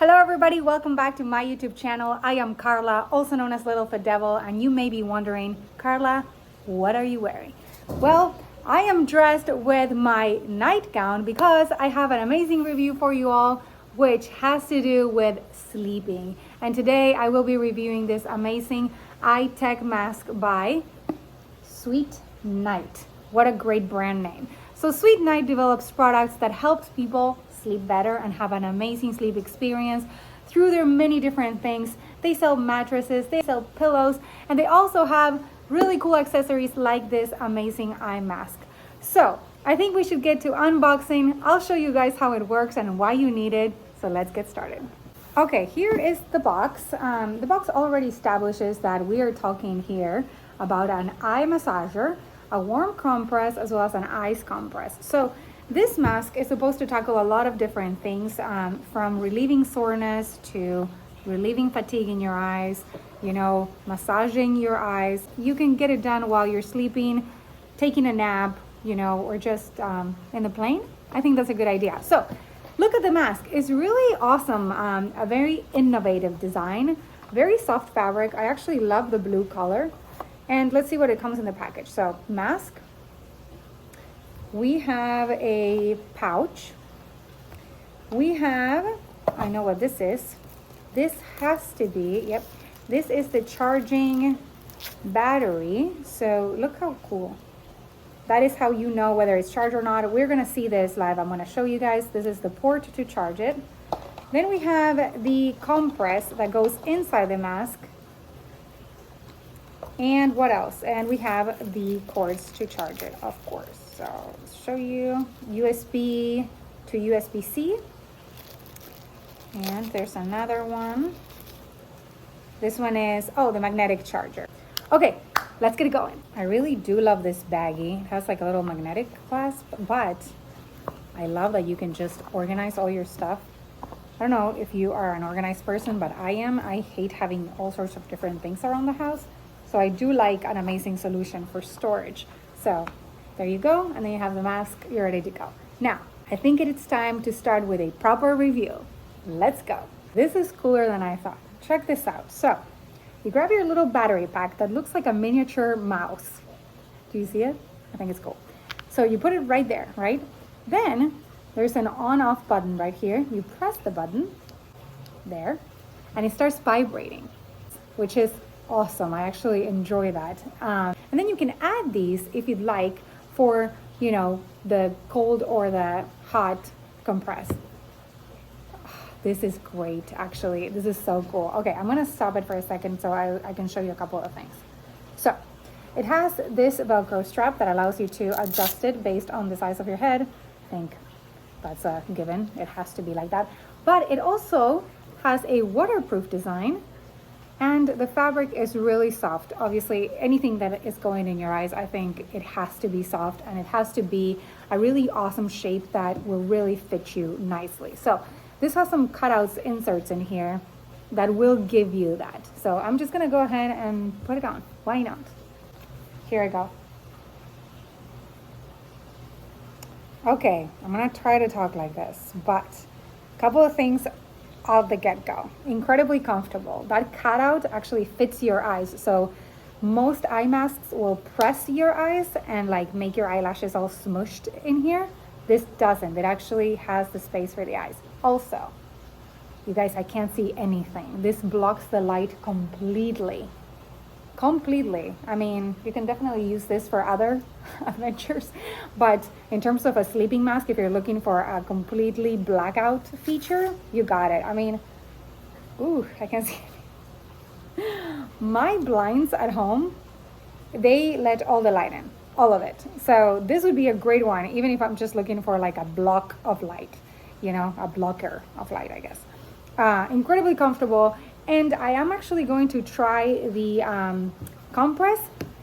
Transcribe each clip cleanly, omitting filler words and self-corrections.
Hello everybody, welcome back to my YouTube channel. I am Carla, also known as Littlefitdevil, and you may be wondering, Carla, what are you wearing? Well, I am dressed with my nightgown because I have an amazing review for you all, which has to do with sleeping. And today I will be reviewing this amazing eye tech mask by SweetNight. What a great brand name. So SweetNight develops products that helps people sleep better and have an amazing sleep experience through their many different things. They sell mattresses, they sell pillows, and they also have really cool accessories like this amazing eye mask. So I think we should get to unboxing. I'll show you guys how it works and why you need it. So let's get started. Okay, here is the box. The box already establishes that we are talking here about an eye massager, a warm compress, as well as an ice compress. So this mask is supposed to tackle a lot of different things, from relieving soreness to relieving fatigue in your eyes, massaging your eyes. You can get it done while you're sleeping, taking a nap, or just in the plane. I think that's a good idea. So look at the mask. It's really awesome. A very innovative design, very soft fabric. I actually love the blue color. And let's see what it comes in the package. So mask. We have a pouch. We have, I know what this is. This has to be, yep. This is the charging battery. So look how cool. That is how you know whether it's charged or not. We're gonna see this live. I'm gonna show you guys. This is the port to charge it. Then we have the compress that goes inside the mask. And what else? And we have the cords to charge it, of course. So let's show you USB to USB-C. And there's another one. This one is, the magnetic charger. Okay, let's get it going. I really do love this baggie. It has like a little magnetic clasp, but I love that you can just organize all your stuff. I don't know if you are an organized person, but I am. I hate having all sorts of different things around the house. So I do like an amazing solution for storage. So there you go. And then you have the mask. You're ready to go. Now, I think it's time to start with a proper review. Let's go. This is cooler than I thought. Check this out. So you grab your little battery pack that looks like a miniature mouse. Do you see it? I think it's cool. So you put it right there, right? Then there's an on-off button right here. You press the button there and it starts vibrating, which is awesome. I actually enjoy that. And then you can add these if you'd like for, the cold or the hot compress. This is great, actually. This is so cool. Okay, I'm gonna stop it for a second so I can show you a couple of things. So it has this Velcro strap that allows you to adjust it based on the size of your head. I think that's a given. It has to be like that. But it also has a waterproof design. And the fabric is really soft. Obviously, anything that is going in your eyes, I think it has to be soft and it has to be a really awesome shape that will really fit you nicely. So this has some cutouts, inserts in here that will give you that. So I'm just gonna go ahead and put it on. Why not? Here I go. Okay, I'm gonna try to talk like this, but a couple of things out the get-go. Incredibly comfortable. That cutout actually fits your eyes. So most eye masks will press your eyes and make your eyelashes all smushed in here. This doesn't. It actually has the space for the eyes. Also, you guys, I can't see anything. This blocks the light completely. I mean, you can definitely use this for other adventures, but in terms of a sleeping mask, if you're looking for a completely blackout feature, you got it. I mean, I can't see anything. My blinds at home, they let all the light in, all of it. So this would be a great one, even if I'm just looking for a block of light, a blocker of light, I guess. Incredibly comfortable. And I am actually going to try the compress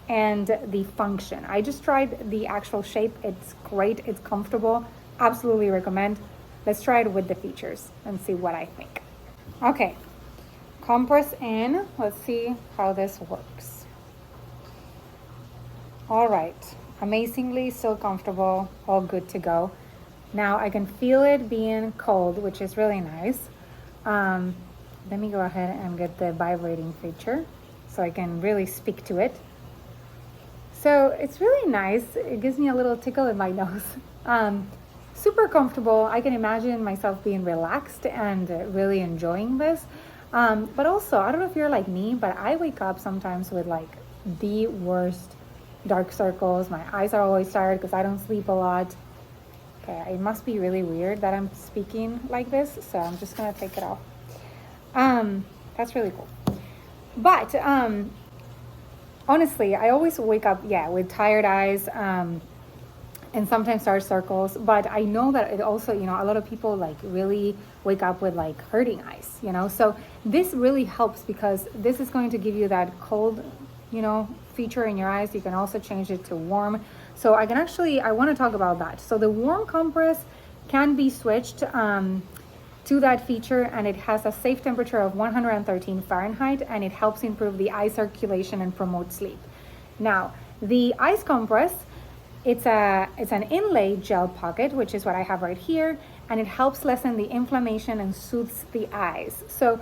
and the function. I just tried the actual shape. It's great. It's comfortable. Absolutely recommend. Let's try it with the features and see what I think. Okay, compress in. Let's see how this works. All right, amazingly so comfortable, all good to go. Now I can feel it being cold, which is really nice. Let me go ahead and get the vibrating feature so I can really speak to it. So it's really nice. It gives me a little tickle in my nose. Super comfortable. I can imagine myself being relaxed and really enjoying this. But also, I don't know if you're like me, but I wake up sometimes with like the worst dark circles. My eyes are always tired because I don't sleep a lot. Okay, it must be really weird that I'm speaking like this, so I'm just gonna take it off. That's really cool. But honestly, I always wake up, with tired eyes, and sometimes dark circles. But I know that it also, a lot of people like really wake up with like hurting eyes, So this really helps because this is going to give you that cold, feature in your eyes. You can also change it to warm. So I want to talk about that. So the warm compress can be switched to that feature, and it has a safe temperature of 113 Fahrenheit, and it helps improve the eye circulation and promote sleep. Now, the ice compress, it's an inlay gel pocket, which is what I have right here, and it helps lessen the inflammation and soothes the eyes. So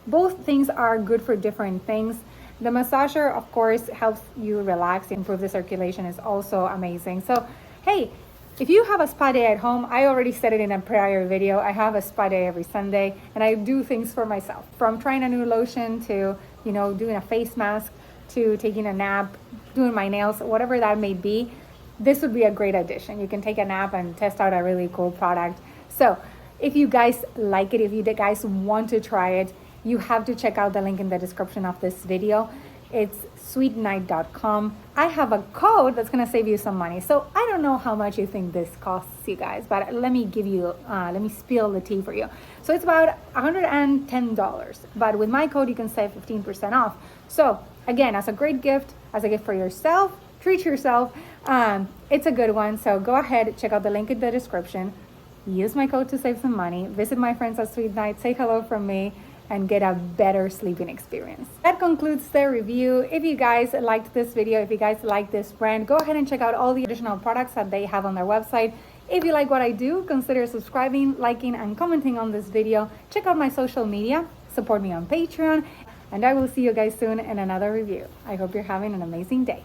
both things are good for different things. The massager, of course, helps you relax, improve the circulation, is also amazing. So, hey, if you have a spa day at home, I already said it in a prior video, I have a spa day every Sunday, and I do things for myself, from trying a new lotion to, doing a face mask, to taking a nap, doing my nails, whatever that may be. This would be a great addition. You can take a nap and test out a really cool product. So if you guys like it, if you guys want to try it, you have to check out the link in the description of this video. It's SweetNight.com. I have a code that's gonna save you some money. So I don't know how much you think this costs you guys, but let me spill the tea for you. So it's about $110, but with my code you can save 15% off. So again, as a great gift, as a gift for yourself, treat yourself. It's a good one. So go ahead, check out the link in the description. Use my code to save some money. Visit my friends at Sweet Night. Say hello from me and get a better sleeping experience. That concludes the review. If you guys liked this video, if you guys like this brand, go ahead and check out all the additional products that they have on their website. If you like what I do, consider subscribing, liking, and commenting on this video. Check out my social media, support me on Patreon, and I will see you guys soon in another review. I hope you're having an amazing day.